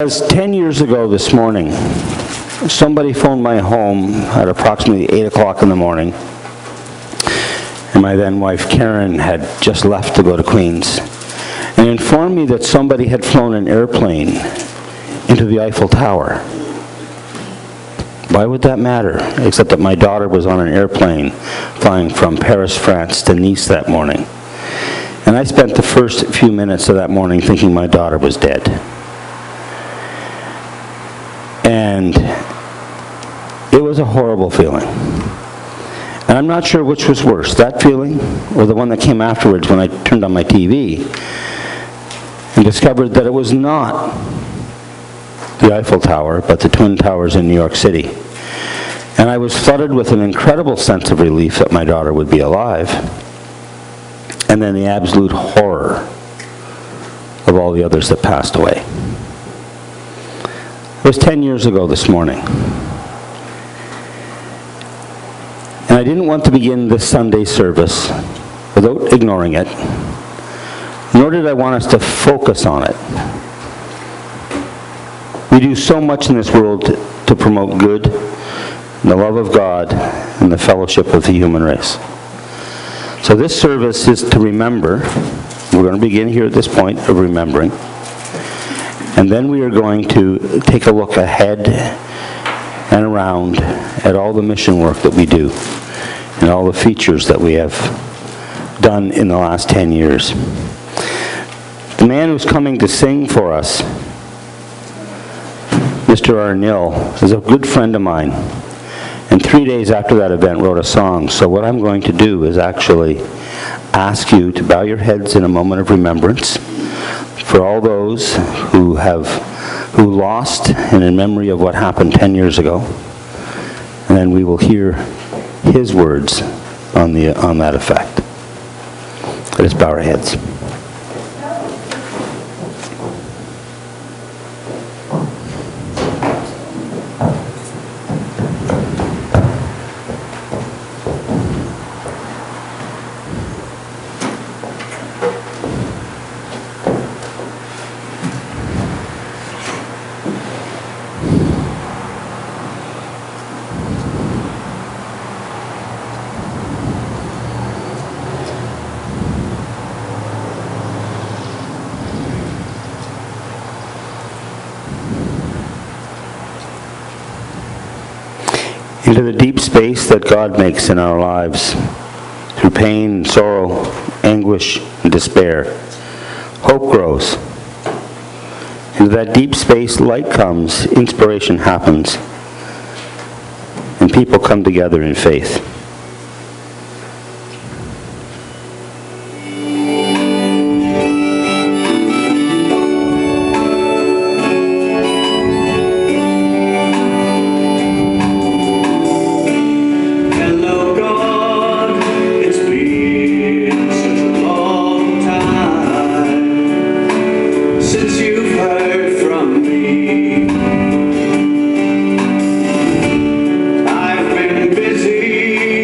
As 10 years ago this morning, somebody phoned my home at approximately 8 o'clock in the morning, and my then wife Karen had just left to go to Queens, and informed me that somebody had flown an airplane into the Eiffel Tower. Why would that matter, except that my daughter was on an airplane flying from Paris, France to Nice that morning. And I spent the first few minutes of that morning thinking my daughter was dead. And it was a horrible feeling. And I'm not sure which was worse, that feeling or the one that came afterwards when I turned on my TV and discovered that it was not the Eiffel Tower, but the Twin Towers in New York City. And I was flooded with an incredible sense of relief that my daughter would be alive, and then the absolute horror of all the others that passed away. It was 10 years ago this morning. And I didn't want to begin this Sunday service without ignoring it, nor did I want us to focus on it. We do so much in this world to promote good, the love of God, and the fellowship of the human race. So this service is to remember. We're going to begin here at this point of remembering. And then we are going to take a look ahead and around at all the mission work that we do and all the features that we have done in the last 10 years. The man who's coming to sing for us, Mr. Arnil, is a good friend of mine. And 3 days after that event wrote a song. So what I'm going to do is actually ask you to bow your heads in a moment of remembrance for all those who lost and in memory of what happened 10 years ago. And then we will hear his words on that effect. Let us bow our heads. Into the deep space that God makes in our lives, through pain, sorrow, anguish, and despair, hope grows. Into that deep space, light comes, inspiration happens, and people come together in faith. I've been busy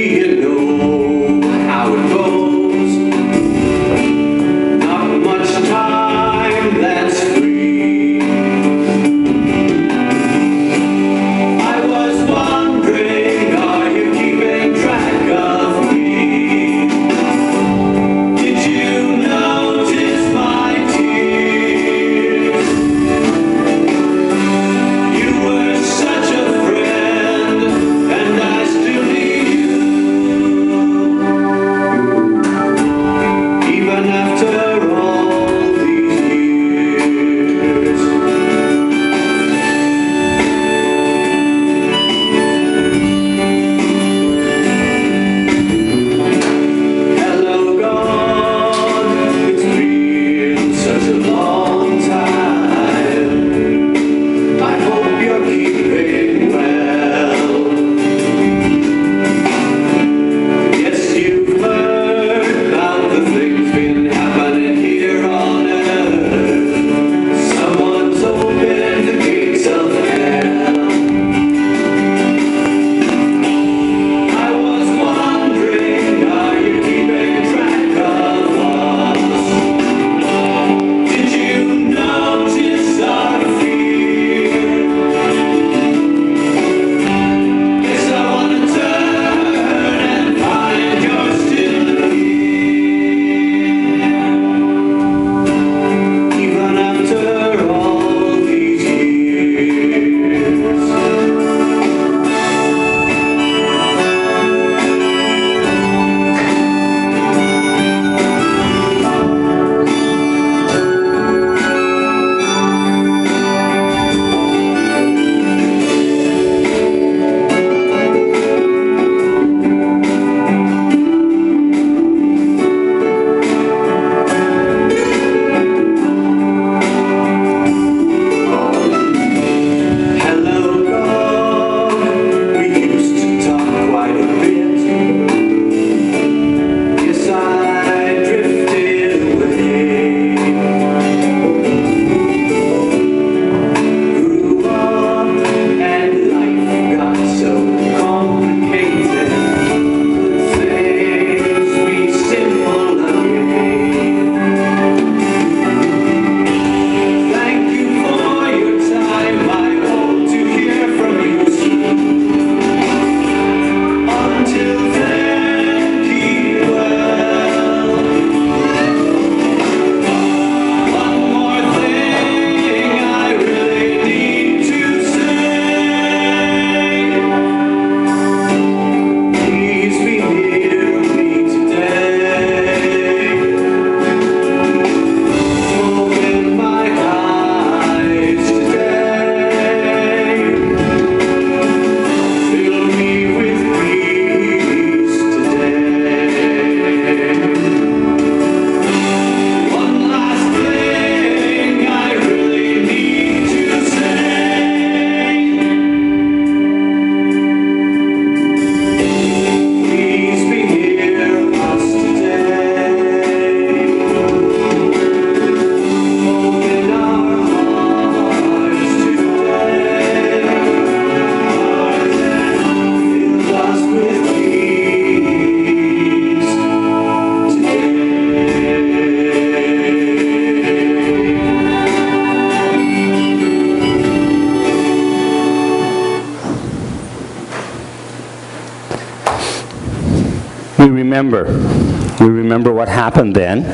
We remember what happened then,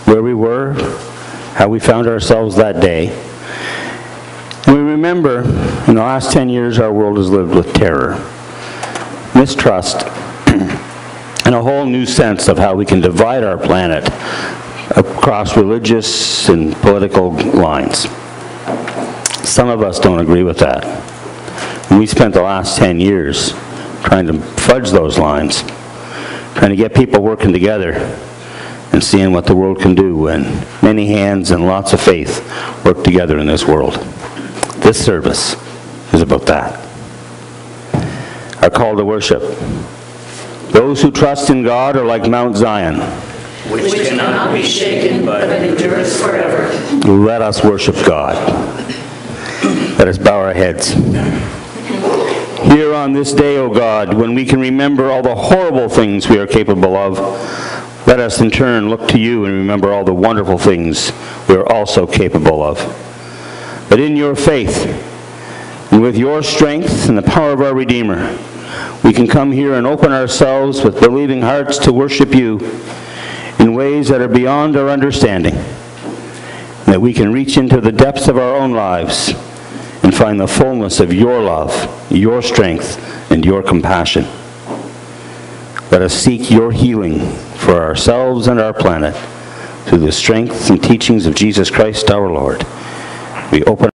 where we were, how we found ourselves that day. And we remember, in the last 10 years, our world has lived with terror, mistrust, and a whole new sense of how we can divide our planet across religious and political lines. Some of us don't agree with that. And we spent the last 10 years trying to fudge those lines, trying to get people working together and seeing what the world can do when many hands and lots of faith work together in this world. This service is about that. Our call to worship. Those who trust in God are like Mount Zion, which cannot be shaken, but endures forever. Let us worship God. Let us bow our heads. Here on this day, O God, when we can remember all the horrible things we are capable of, let us in turn look to you and remember all the wonderful things we are also capable of. But in your faith, and with your strength and the power of our Redeemer, we can come here and open ourselves with believing hearts to worship you in ways that are beyond our understanding, that we can reach into the depths of our own lives and find the fullness of your love, your strength, and your compassion. Let us seek your healing for ourselves and our planet through the strength and teachings of Jesus Christ our Lord. We open